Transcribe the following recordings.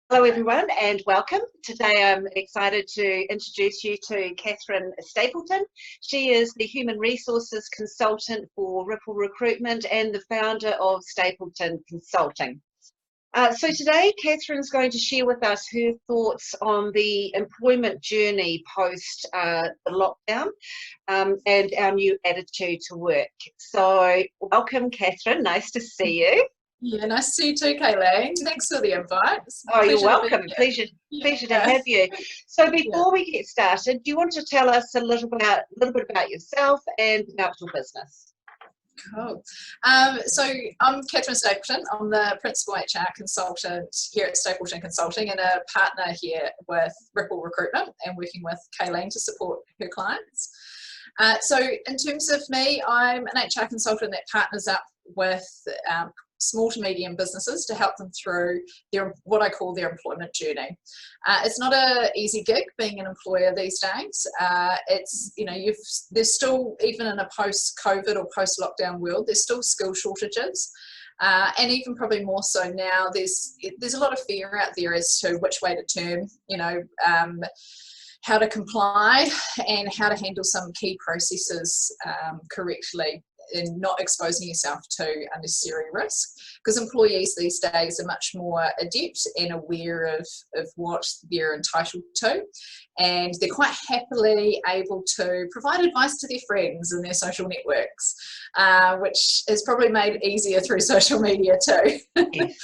Hello everyone and welcome. Today I'm excited to introduce you to Catherine Stapleton. She is the Human Resources Consultant for Ripple Recruitment and the founder of Stapleton Consulting. So today Catherine's going to share with us her thoughts on the employment journey post the lockdown and our new attitude to work. So welcome Catherine, nice to see you. Yeah, nice to see you too, Kayleen. Thanks for the invite. Oh, you're welcome. Pleasure to have you. So before we get started, do you want to tell us a little bit about yourself and about your business? Cool. So I'm Catherine Stapleton. I'm the principal HR consultant here at Stapleton Consulting and a partner here with Ripple Recruitment and working with Kayeen to support her clients. So in terms of me, I'm an HR consultant that partners up with small to medium businesses to help them through what I call their employment journey. It's not an easy gig being an employer these days. There's still, even in a post-COVID or post-lockdown world, there's still skill shortages. And even probably more so now, there's a lot of fear out there as to which way to turn, how to comply and how to handle some key processes correctly and not exposing yourself to unnecessary risk, because employees these days are much more adept and aware of what they're entitled to, and they're quite happily able to provide advice to their friends and their social networks, which is probably made easier through social media too. Yes.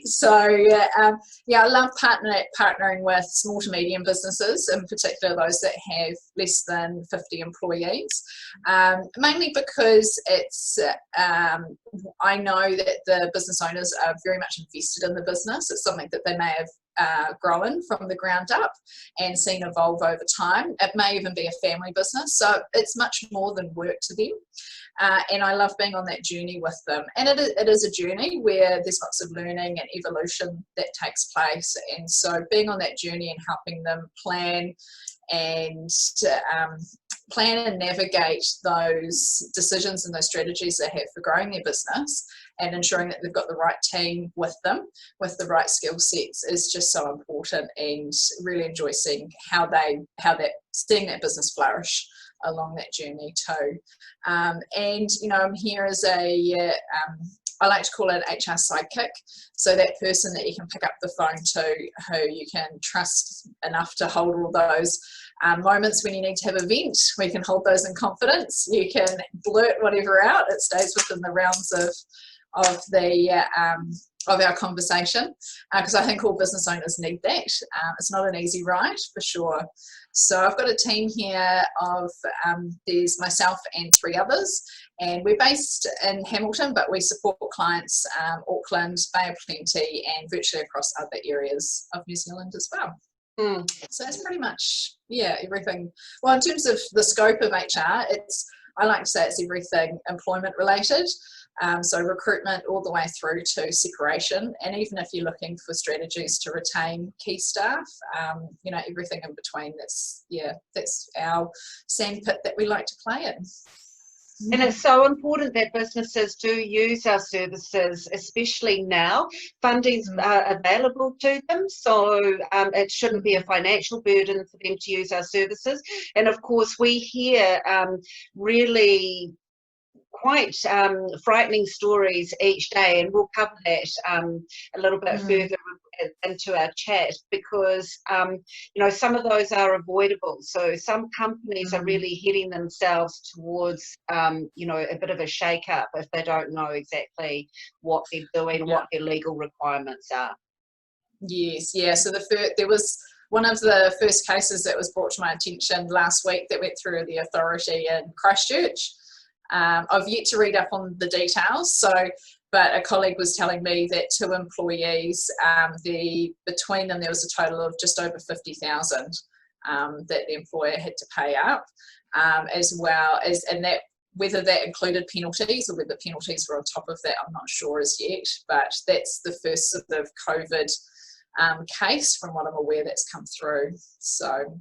So I love partnering with small to medium businesses, in particular those that have less than 50 employees, mainly because I know that the business owners are very much invested in the business. It's something that they may have grown from the ground up and seen evolve over time. It may even be a family business, so it's much more than work to them. And I love being on that journey with them. And it is a journey where there's lots of learning and evolution that takes place. And so being on that journey and helping them plan and navigate those decisions and those strategies they have for growing their business and ensuring that they've got the right team with them, with the right skill sets, is just so important, and really enjoy seeing seeing that business flourish along that journey too. I'm here as I like to call it an HR sidekick. So that person that you can pick up the phone to, who you can trust enough to hold all those moments when you need to have a vent. We can hold those in confidence. You can blurt whatever out. It stays within the realms of our conversation, because I think all business owners need that. It's not an easy ride for sure. So I've got a team here of there's myself and 3 others, and we're based in Hamilton, but we support clients Auckland, Bay of Plenty, and virtually across other areas of New Zealand as well. So that's pretty much everything. Well, in terms of the scope of HR, I like to say it's everything employment related. So recruitment all the way through to separation, and even if you're looking for strategies to retain key staff, everything in between. That's our sandpit that we like to play in. And it's so important that businesses do use our services, especially now. Funding's available to them, so it shouldn't be a financial burden for them to use our services. And of course, we hear really quite frightening stories each day, and we'll cover that a little bit further into our chat, because some of those are avoidable. So some companies are really heading themselves towards a bit of a shake-up if they don't know exactly what they're doing and what their legal requirements are. Yes, so there was one of the first cases that was brought to my attention last week that went through the authority in Christchurch. I've yet to read up on the details, but a colleague was telling me that 2 employees, between them there was a total of just over 50,000 that the employer had to pay up, as well as, and that whether that included penalties or whether penalties were on top of that, I'm not sure as yet, but that's the first sort of COVID case, from what I'm aware, that's come through. So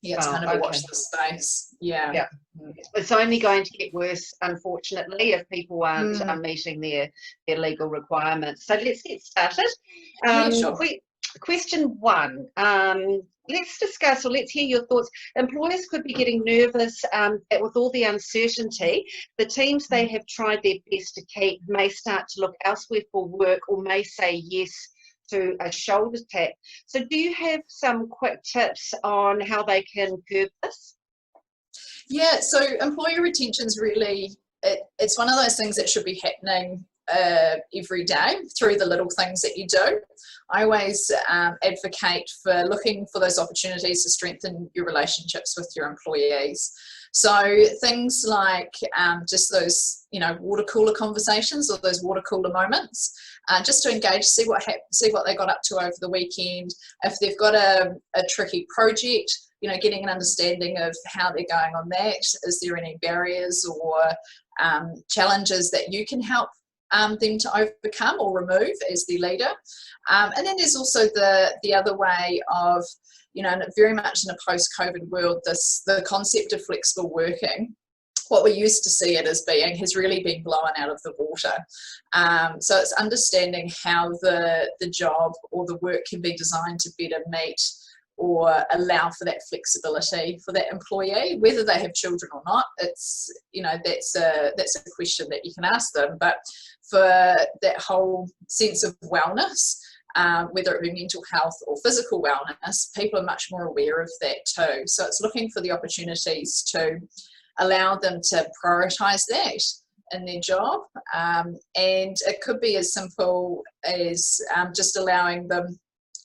it's kind of a watch the space. Yeah. It's only going to get worse, unfortunately, if people aren't meeting their legal requirements. So let's get started. Sure. Question one. Let's discuss, or let's hear your thoughts. Employers could be getting nervous that with all the uncertainty, the teams they have tried their best to keep may start to look elsewhere for work, or may say yes to a shoulder tap. So do you have some quick tips on how they can curb this? Yeah, so employee retention is really, it's one of those things that should be happening every day through the little things that you do. I always advocate for looking for those opportunities to strengthen your relationships with your employees. So things like just those, water cooler conversations, or those water cooler moments, just to engage, see what they got up to over the weekend. If they've got a tricky project, getting an understanding of how they're going on that. Is there any barriers or challenges that you can help them to overcome or remove as the leader? And then there's also the other way of, very much in a post-COVID world, the concept of flexible working, what we used to see it as being, has really been blown out of the water. So it's understanding how the job or the work can be designed to better meet or allow for that flexibility for that employee, whether they have children or not. It's, that's a question that you can ask them. But for that whole sense of wellness, whether it be mental health or physical wellness, people are much more aware of that too. So it's looking for the opportunities to allow them to prioritise that in their job. And it could be as simple as just allowing them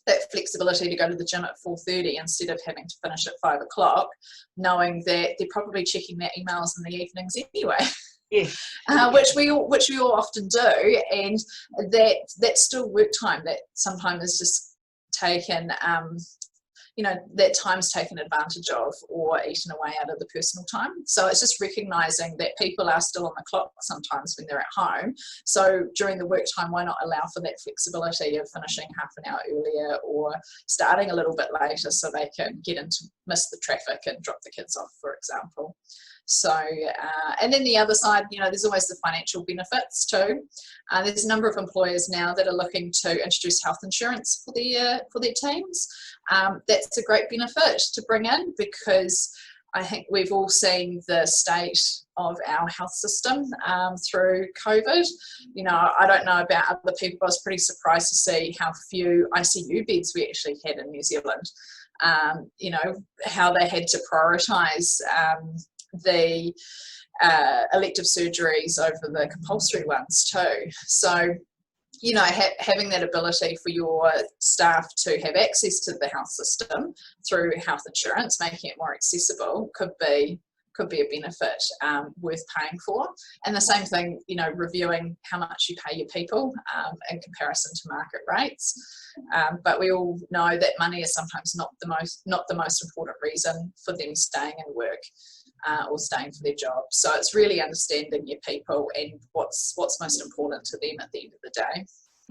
that flexibility to go to the gym at 4:30 instead of having to finish at 5 o'clock, knowing that they're probably checking their emails in the evenings anyway. Yes. Which we all often do, and that's still work time that sometimes is just taken, that time's taken advantage of or eaten away out of the personal time. So it's just recognising that people are still on the clock sometimes when they're at home. So during the work time, why not allow for that flexibility of finishing half an hour earlier or starting a little bit later so they can miss the traffic and drop the kids off, for example. So, and then the other side, there's always the financial benefits too. There's a number of employers now that are looking to introduce health insurance for their teams. That's a great benefit to bring in, because I think we've all seen the state of our health system through COVID. I don't know about other people, I was pretty surprised to see how few ICU beds we actually had in New Zealand. How they had to prioritise the elective surgeries over the compulsory ones too. So, having that ability for your staff to have access to the health system through health insurance, making it more accessible, could be a benefit worth paying for. And the same thing, reviewing how much you pay your people in comparison to market rates. But we all know that money is sometimes not the most important reason for them staying in work or staying for their job. So it's really understanding your people and what's most important to them at the end of the day.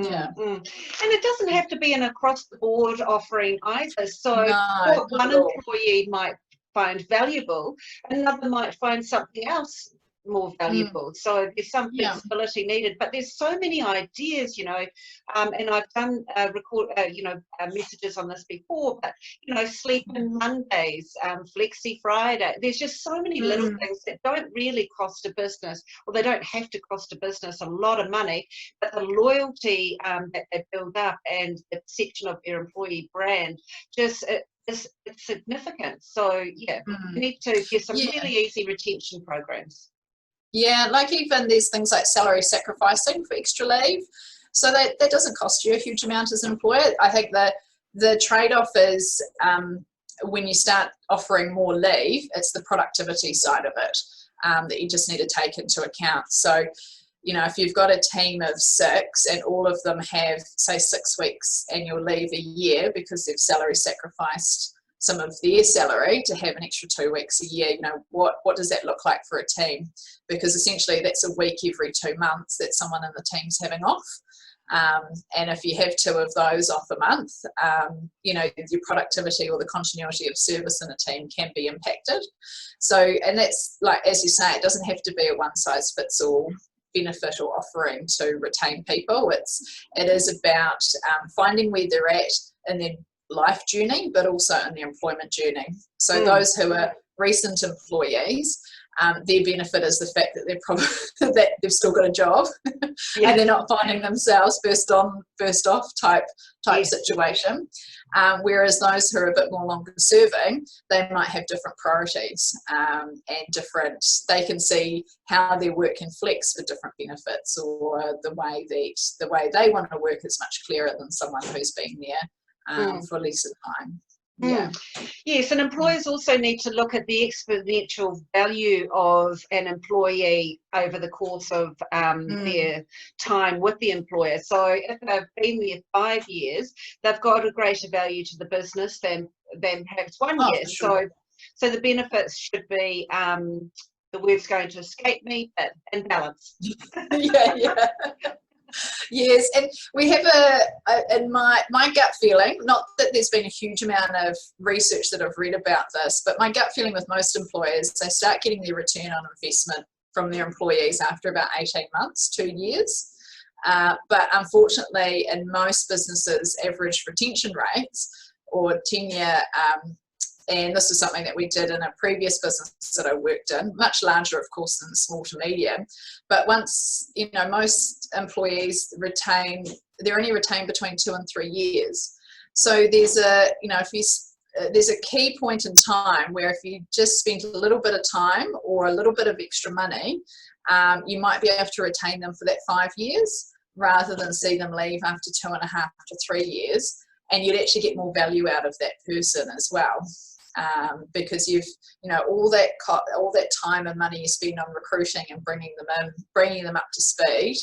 Yeah. And it doesn't have to be an across the board offering either. So what one employee might find valuable, another might find something else more valuable. So there's some flexibility needed, but there's so many ideas, and I've done messages on this before, but sleep in Mondays, flexi Friday. There's just so many little things that don't really cost a business, or they don't have to cost a business a lot of money, but the loyalty that they build up and the perception of their employee brand just it's significant. So we need to get some really easy retention programs. Yeah, like even there's things like salary sacrificing for extra leave. So that doesn't cost you a huge amount as an employer. I think that the trade-off is when you start offering more leave, it's the productivity side of it that you just need to take into account. So, if you've got a team of 6 and all of them have, say, 6 weeks annual leave a year because they've salary sacrificed some of their salary to have an extra 2 weeks a year, what does that look like for a team? Because essentially that's a week every 2 months that someone in the team's having off. And if you have 2 of those off a month, your productivity or the continuity of service in a team can be impacted. So, and that's like, as you say, it doesn't have to be a one-size-fits-all benefit or offering to retain people. It is about finding where they're at, in their life journey, but also in their employment journey. So those who are recent employees, their benefit is the fact that they're probably that they've still got a job and they're not finding themselves first off type situation. Whereas those who are a bit more longer serving, they might have different priorities and they can see how their work can flex for different benefits, or the way they want to work is much clearer than someone who's been there for less time. Yeah. Yes, and employers also need to look at the exponential value of an employee over the course of their time with the employer. So if they've been there 5 years, they've got a greater value to the business than perhaps 1 year. Sure. So the benefits should be, the word's going to escape me, but in balance. Yeah. Yes, and we have in my gut feeling, not that there's been a huge amount of research that I've read about this, but my gut feeling with most employers, they start getting their return on investment from their employees after about 18 months, 2 years. But unfortunately, in most businesses, average retention rates or tenure, and this is something that we did in a previous business that I worked in, much larger, of course, than small to medium. But once, most employees they're only retained between 2 and 3 years. So there's there's a key point in time where if you just spend a little bit of time or a little bit of extra money, you might be able to retain them for that 5 years rather than see them leave after 2.5 to 3 years. And you'd actually get more value out of that person as well. Because you've all that time and money you spend on recruiting and bringing them up to speed,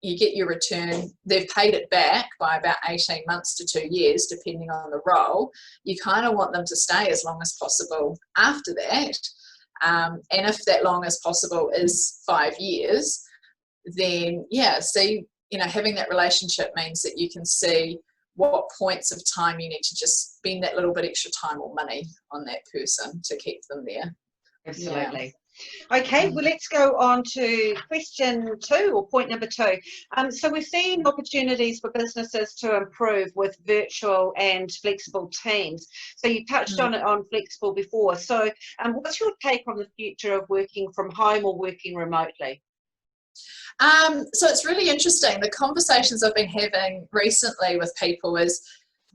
you get your return. They've paid it back by about 18 months to 2 years, depending on the role. You kind of want them to stay as long as possible after that, and if that long as possible is 5 years, then having that relationship means that you can see what points of time you need to just spend that little bit extra time or money on that person to keep them there. Absolutely. Yeah. Okay, well, let's go on to question 2, or point number 2. So we're seeing opportunities for businesses to improve with virtual and flexible teams. So you touched on it on flexible before. So what's your take on the future of working from home or working remotely? So it's really interesting. The conversations I've been having recently with people is,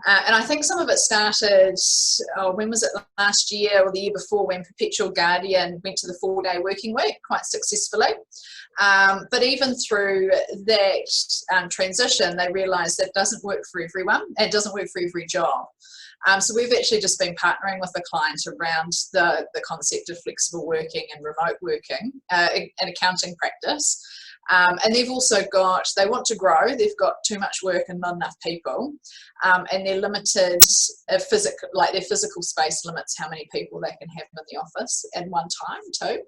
and I think some of it started, when was it, last year or the year before, when Perpetual Guardian went to the 4-day working week quite successfully. But even through that transition, they realised that it doesn't work for everyone. It doesn't work for every job. So we've actually just been partnering with a client around the concept of flexible working and remote working in accounting practice. And they've also they want to grow, they've got too much work and not enough people, and they're limited, their physical space limits how many people they can have in the office at one time too.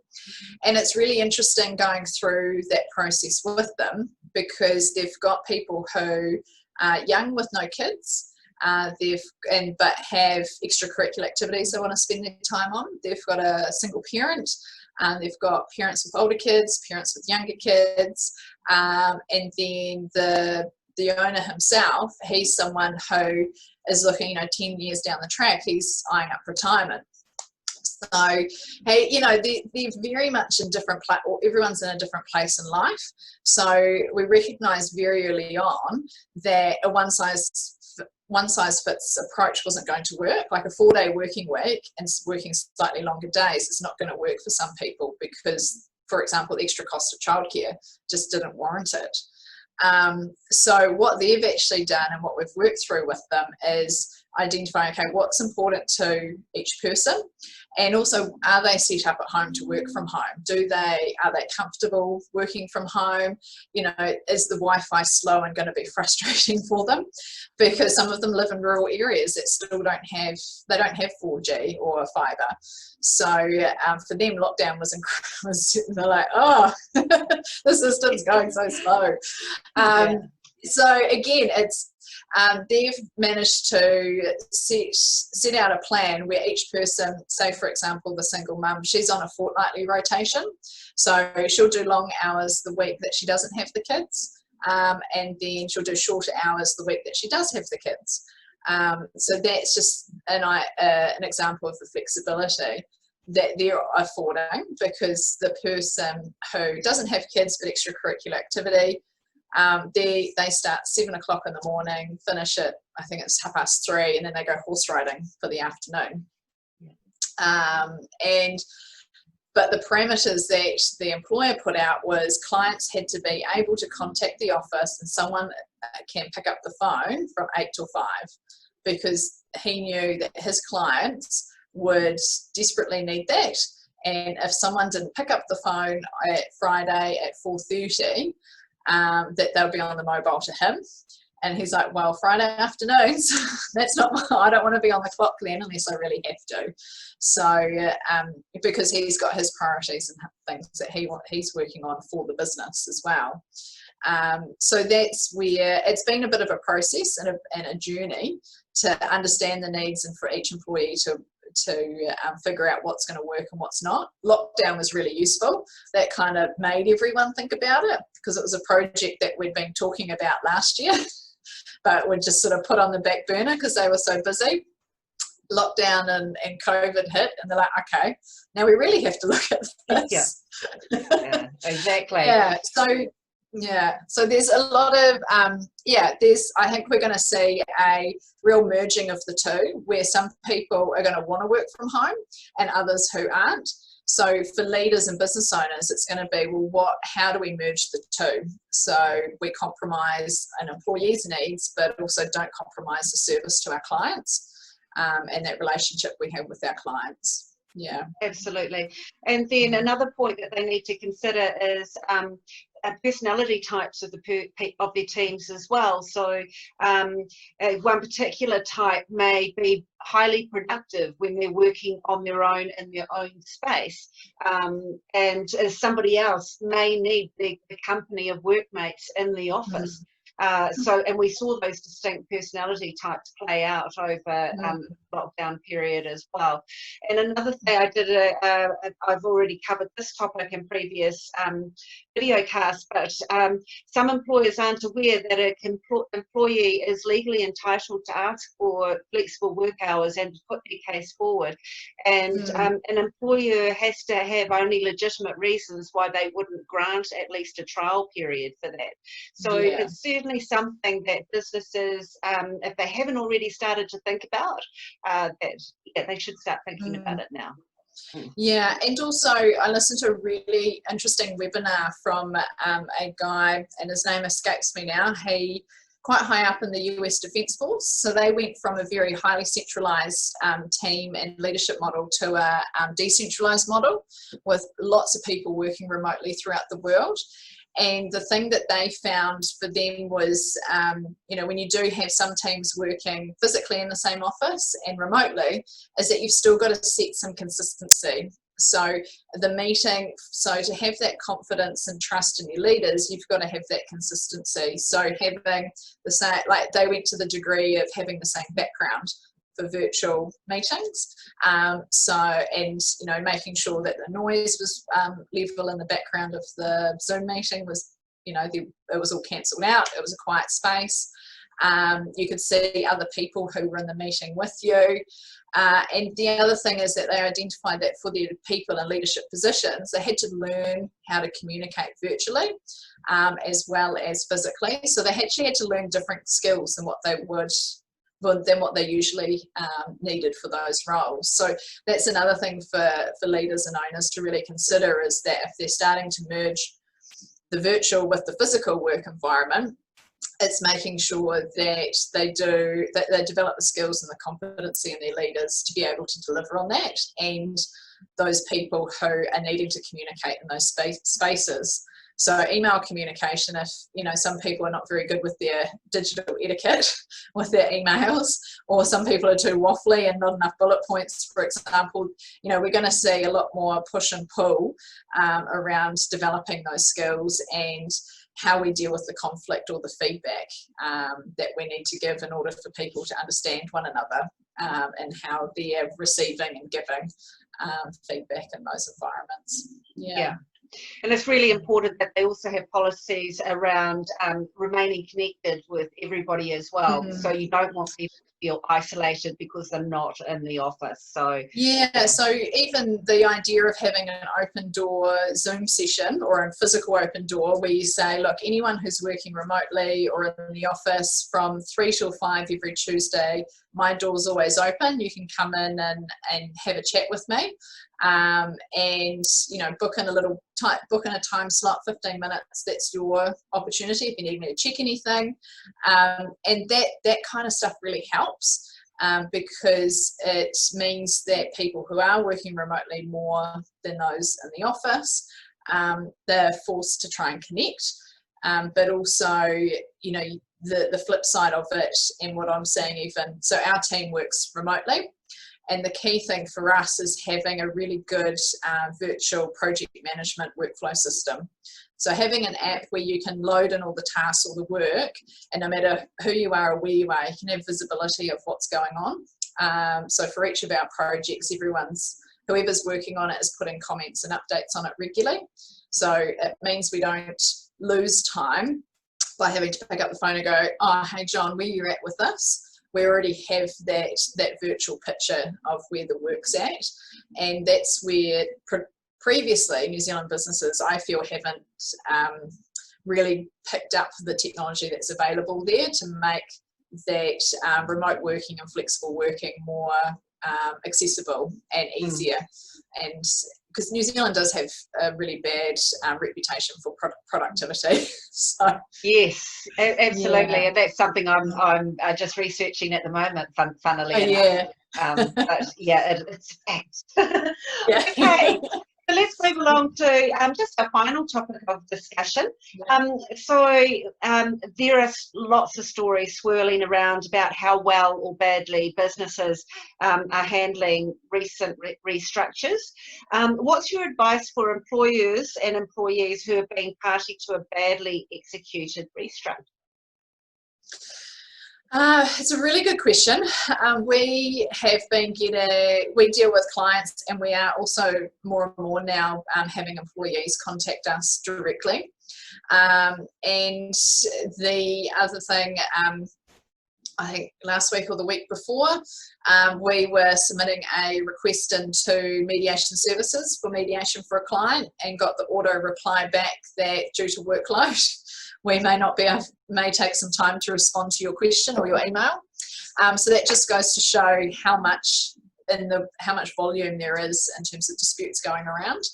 And it's really interesting going through that process with them, because they've got people who are young with no kids, but have extracurricular activities they want to spend their time on. They've got a single parent, they've got parents with older kids, parents with younger kids, and then the owner himself, he's someone who is looking, 10 years down the track, he's eyeing up retirement. So, hey, they're very much in different or everyone's in a different place in life. So we recognise very early on that a one size fits approach wasn't going to work. Like a 4-day working week and working slightly longer days is not going to work for some people because, for example, the extra cost of childcare just didn't warrant it. So what they've actually done and what we've worked through with them is identifying, okay, what's important to each person, and also, are they set up at home to work from home? Are they comfortable working from home? Is the Wi-Fi slow and going to be frustrating for them? Because some of them live in rural areas that still don't have 4G or fibre. So for them, lockdown was they're like, oh, the system's going so slow. So again, it's they've managed to set out a plan where each person, say for example the single mum, she's on a fortnightly rotation, so she'll do long hours the week that she doesn't have the kids, and then she'll do shorter hours the week that she does have the kids. So that's just an example of the flexibility that they're affording, because the person who doesn't have kids but extracurricular activity, they start 7 o'clock in the morning, finish at, I think it's 3:30, and then they go horse riding for the afternoon. But the parameters that the employer put out was clients had to be able to contact the office, and someone can pick up the phone from 8 till 5, because he knew that his clients would desperately need that. And if someone didn't pick up the phone at Friday at 4:30, that they'll be on the mobile to him. And he's like, well, Friday afternoons, I don't want to be on the clock then unless I really have to. So, because he's got his priorities and things that he's working on for the business as well. So that's where it's been a bit of a process and a journey to understand the needs, and for each employee to figure out what's going to work and what's not. Lockdown was really useful. That kind of made everyone think about it, because it was a project that we'd been talking about last year, but we'd just sort of put on the back burner because they were so busy. Lockdown and COVID hit, and they're like, okay, now we really have to look at this. Yeah, exactly. So there's a lot of I think we're going to see a real merging of the two, where some people are going to want to work from home and others who aren't. So for leaders and business owners, it's going to be, well, how do we merge the two? So we compromise an employee's needs, but also don't compromise the service to our clients, and that relationship we have with our clients. Yeah, absolutely. And then another point that they need to consider is personality types of their teams as well. So one particular type may be highly productive when they're working on their own in their own space, and somebody else may need the company of workmates in the office. And we saw those distinct personality types play out over the lockdown period as well. And another thing I did, I've already covered this topic in previous video casts, but some employers aren't aware that an employee is legally entitled to ask for flexible work hours and to put their case forward. And an employer has to have only legitimate reasons why they wouldn't grant at least a trial period for that. So it's certainly something that businesses, if they haven't already started to think about, they should start thinking about it now. Yeah, and also I listened to a really interesting webinar from a guy, and his name escapes me now. He quite high up in the US Defence Force. So they went from a very highly centralised team and leadership model to a decentralised model with lots of people working remotely throughout the world. And the thing that they found for them was, when you do have some teams working physically in the same office and remotely, is that you've still got to set some consistency. So the meeting, so to have that confidence and trust in your leaders, you've got to have that consistency. So having the same, like they went to the degree of having the same background for virtual meetings, making sure that the noise was level in the background of the Zoom meeting was, it was all cancelled out, it was a quiet space. You could see other people who were in the meeting with you, and the other thing is that they identified that for their people in leadership positions, they had to learn how to communicate virtually as well as physically. So they actually had to learn different skills than what they usually needed for those roles. So that's another thing for leaders and owners to really consider, is that if they're starting to merge the virtual with the physical work environment, it's making sure that they develop the skills and the competency in their leaders to be able to deliver on that, and those people who are needing to communicate in those spaces. So email communication, if some people are not very good with their digital etiquette with their emails, or some people are too waffly and not enough bullet points, for example, we're going to see a lot more push and pull around developing those skills and how we deal with the conflict or the feedback that we need to give in order for people to understand one another, and how they're receiving and giving feedback in those environments. Yeah. And it's really important that they also have policies around remaining connected with everybody as well. So you don't want people to feel isolated because they're not in the office. So yeah, so even the idea of having an open door Zoom session or a physical open door where you say, look, anyone who's working remotely or in the office from 3 till 5 every Tuesday, my door's always open. You can come in and have a chat with me, and you know, book in a time slot, 15 minutes. That's your opportunity if you need me to check anything, and that kind of stuff really helps. Because it means that people who are working remotely more than those in the office, they're forced to try and connect. But also, you know, the flip side of it, and what I'm saying even, so our team works remotely, and the key thing for us is having a really good virtual project management workflow system. So having an app where you can load in all the tasks or the work, and no matter who you are or where you are, you can have visibility of what's going on. So for each of our projects, whoever's working on it is putting comments and updates on it regularly. So it means we don't lose time by having to pick up the phone and go, oh, hey John, where you at with this? We already have that virtual picture of where the work's at, and that's where previously New Zealand businesses, I feel, haven't really picked up the technology that's available there to make that remote working and flexible working more accessible and easier. And because New Zealand does have a really bad reputation for productivity. So, yes, absolutely, yeah. and that's something I'm just researching at the moment. Funnily enough, yeah. but yeah, it's fact. Yeah. Okay. So let's move along to just our final topic of discussion. There are lots of stories swirling around about how well or badly businesses are handling recent restructures. What's your advice for employers and employees who have been party to a badly executed restructure? It's a really good question. We deal with clients, and we are also more and more now having employees contact us directly. And the other thing, I think last week or the week before, we were submitting a request into mediation services for mediation for a client, and got the auto reply back that due to workload, we may take some time to respond to your question or your email. So that just goes to show how much volume there is in terms of disputes going around.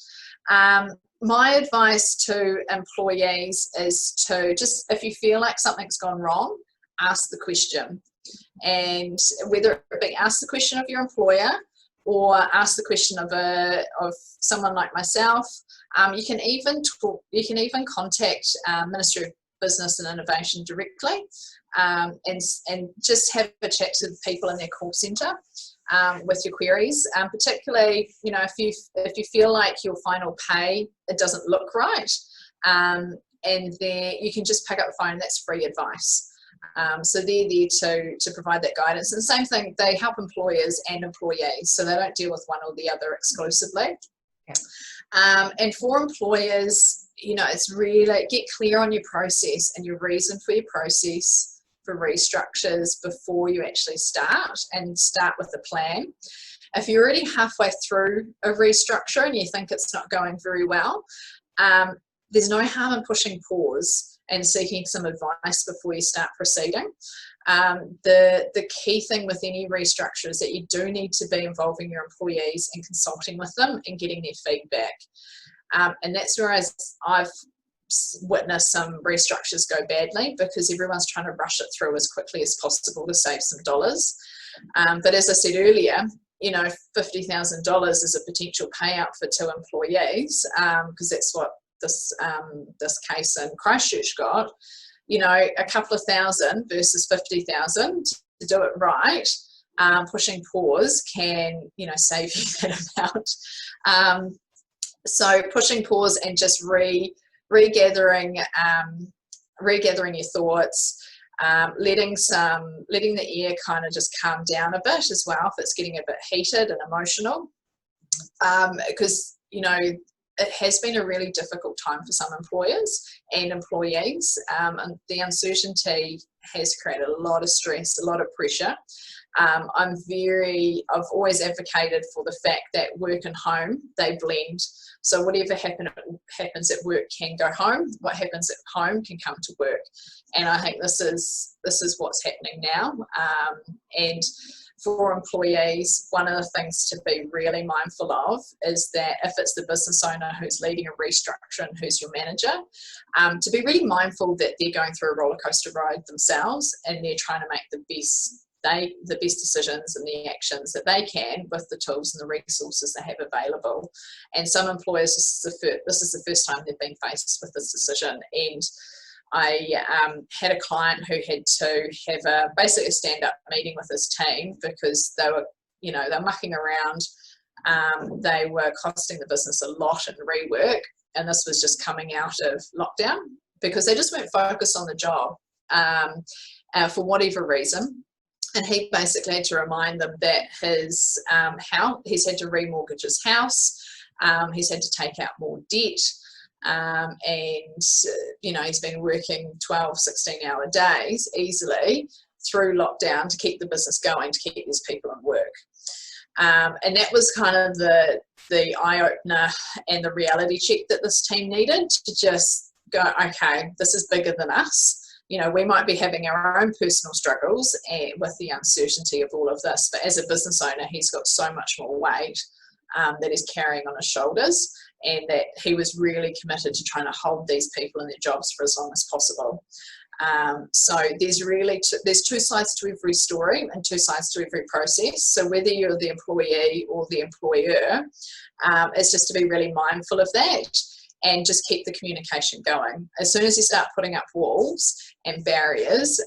My advice to employees is to just, if you feel like something's gone wrong, ask the question. And whether it be ask the question of your employer or ask the question of someone like myself, you can even contact Ministry of Business and Innovation directly, and just have a chat to the people in their call centre with your queries. Particularly, you know, if you feel like your final pay, it doesn't look right, and there you can just pick up the phone. That's free advice. So they're there to provide that guidance. And the same thing, they help employers and employees, so they don't deal with one or the other exclusively. Yeah. And for employers, you know, it's really get clear on your process and your reason for your process for restructures before you actually start, and start with a plan. If you're already halfway through a restructure and you think it's not going very well, there's no harm in pushing pause and seeking some advice before you start proceeding. The key thing with any restructure is that you do need to be involving your employees and consulting with them and getting their feedback. And that's where I've witnessed some restructures go badly, because everyone's trying to rush it through as quickly as possible to save some dollars. But as I said earlier, you know, $50,000 is a potential payout for 2 employees, because that's what this case in Christchurch got. You know, a couple of thousand versus 50,000, to do it right, pushing pause can, you know, save you that amount. So pushing pause and just regathering your thoughts, letting the air kind of just calm down a bit as well if it's getting a bit heated and emotional, because, you know, it has been a really difficult time for some employers and employees, and the uncertainty has created a lot of stress, a lot of pressure. I've always advocated for the fact that work and home, they blend. So whatever happens at work can go home. What happens at home can come to work. And I think this is what's happening now. And for employees, one of the things to be really mindful of is that if it's the business owner who's leading a restructure and who's your manager, to be really mindful that they're going through a roller coaster ride themselves, and they're trying to make the best decisions and the actions that they can with the tools and the resources they have available. And some employers, this is the first time they've been faced with this decision. And I had a client who had to have basically a stand-up meeting with his team because they were mucking around. They were costing the business a lot in rework, and this was just coming out of lockdown because they just weren't focused on the job for whatever reason. And he basically had to remind them that he's had to remortgage his house, he's had to take out more debt, and he's been working 12, 16-hour days easily through lockdown to keep the business going, to keep these people at work. And that was kind of the eye-opener and the reality check that this team needed to just go, okay, this is bigger than us. We might be having our own personal struggles with the uncertainty of all of this, but as a business owner, he's got so much more weight that he's carrying on his shoulders, and that he was really committed to trying to hold these people in their jobs for as long as possible. So there's two sides to every story and two sides to every process. So whether you're the employee or the employer, it's just to be really mindful of that and just keep the communication going. As soon as you start putting up walls and barriers,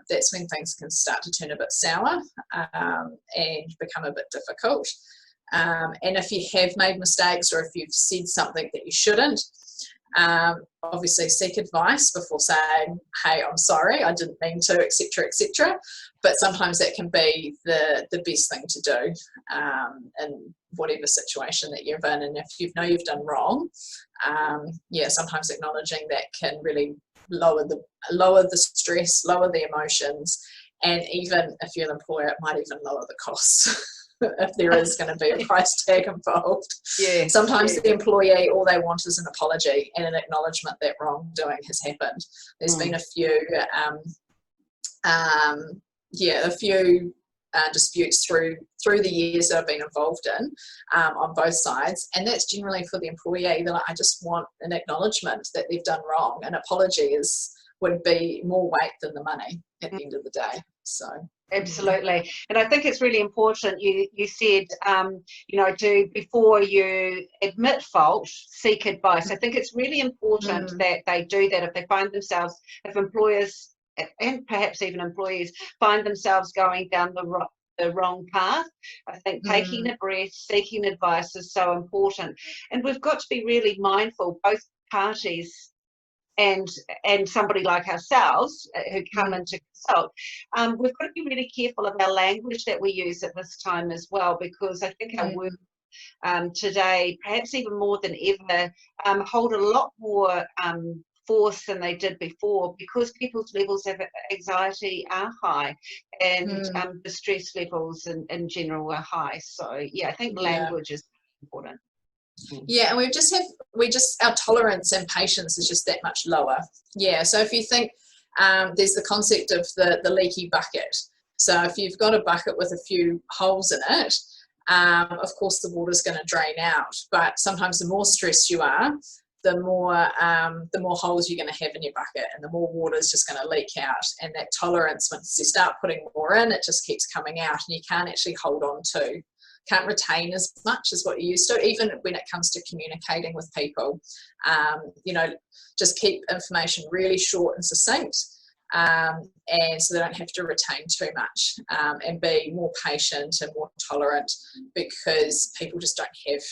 that's when things can start to turn a bit sour and become a bit difficult. And if you have made mistakes, or if you've said something that you shouldn't, obviously seek advice before saying, hey, I'm sorry, I didn't mean to, etc., etc. But sometimes that can be the best thing to do in whatever situation that you're in. And if you know you've done wrong, sometimes acknowledging that can really lower the stress, lower the emotions, and even if you're an employer, it might even lower the costs. If there is going to be a price tag involved. Yeah. Sometimes the employee, all they want is an apology and an acknowledgement that wrongdoing has happened. There's been a few disputes through the years that I've been involved in on both sides, and that's generally for the employee. They're like, I just want an acknowledgement that they've done wrong. An apology would be more weight than the money at the end of the day. So absolutely. And I think it's really important, you said, before you admit fault, seek advice. I think it's really important that they do that if they find themselves, if employers and perhaps even employees find themselves going down the wrong path. I think taking a breath, seeking advice is so important. And we've got to be really mindful, both parties and somebody like ourselves who come in to consult, we've got to be really careful of our language that we use at this time as well, because I think our work today, perhaps even more than ever, hold a lot more force than they did before, because people's levels of anxiety are high, and the stress levels in general are high. So I think language is important. Yeah, and our tolerance and patience is just that much lower. Yeah, so if you think there's the concept of the leaky bucket. So if you've got a bucket with a few holes in it, of course the water's going to drain out. But sometimes the more stressed you are, the more holes you're going to have in your bucket, and the more water is just going to leak out. And that tolerance, once you start putting more in, it just keeps coming out, and you can't actually hold on to. Can't retain as much as what you used to, even when it comes to communicating with people. Just keep information really short and succinct, and so they don't have to retain too much, and be more patient and more tolerant, because people just don't have,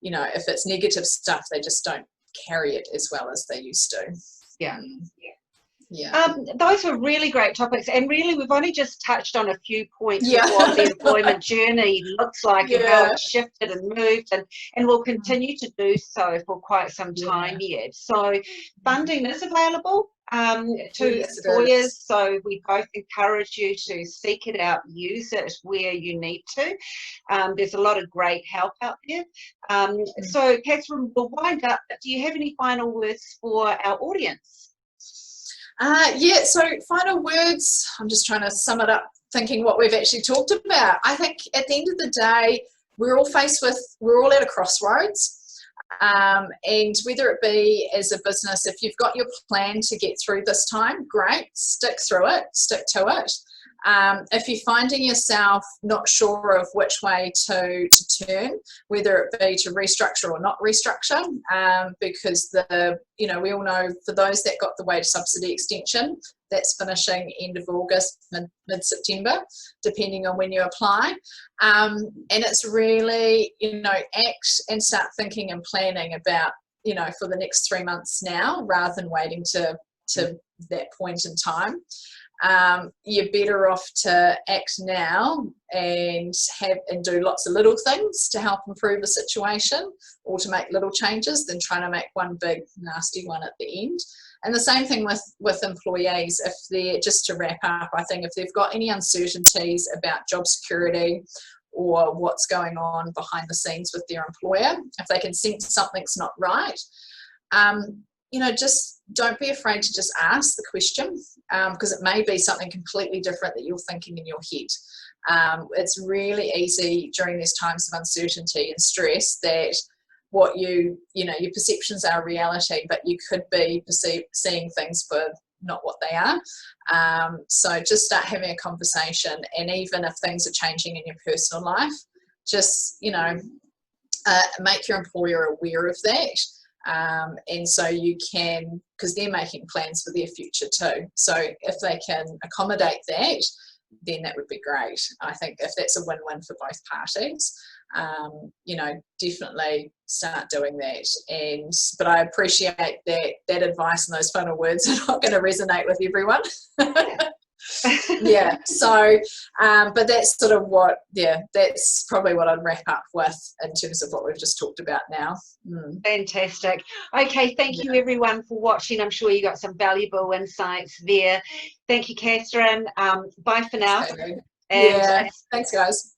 if it's negative stuff, they just don't carry it as well as they used to. Yeah. Yeah. Those were really great topics, and really we've only just touched on a few points Yeah. of what the employment journey looks like and how Yeah. it's shifted and moved, and will continue to do so for quite some time yet. So funding is available to Yes, it employers, is. so we both encourage you to seek it out, use it where you need to. There's a lot of great help out there. So Catherine, we'll wind up, but do you have any final words for our audience? Yeah, so final words, I'm just trying to sum it up, thinking what we've actually talked about. I think at the end of the day, we're all at a crossroads. And whether it be as a business, if you've got your plan to get through this time, great, stick through it, stick to it. If you're finding yourself not sure of which way to turn, whether it be to restructure or not restructure, because we all know for those that got the wage subsidy extension, that's finishing end of August, mid-September, depending on when you apply. And it's really, act and start thinking and planning about, for the next 3 months now, rather than waiting to that point in time. You're better off to act now and do lots of little things to help improve the situation or to make little changes than trying to make one big nasty one at the end. And the same thing with employees. If they're, just to wrap up, I think if they've got any uncertainties about job security or what's going on behind the scenes with their employer, if they can sense something's not right, just don't be afraid to just ask the question, because it may be something completely different that you're thinking in your head. It's really easy during these times of uncertainty and stress that what your perceptions are reality, but you could be seeing things for not what they are. So just start having a conversation, and even if things are changing in your personal life, just make your employer aware of that. And so you can, because they're making plans for their future too. So if they can accommodate that, then that would be great. I think if that's a win-win for both parties, definitely start doing that. But I appreciate that advice, and those final words are not going to resonate with everyone. Yeah, so but that's sort of that's probably what I'd wrap up with in terms of what we've just talked about now. Fantastic. Okay, thank you everyone for watching. I'm sure you got some valuable insights there. Thank you, Catherine. Bye for now. Okay. Yeah, thanks guys.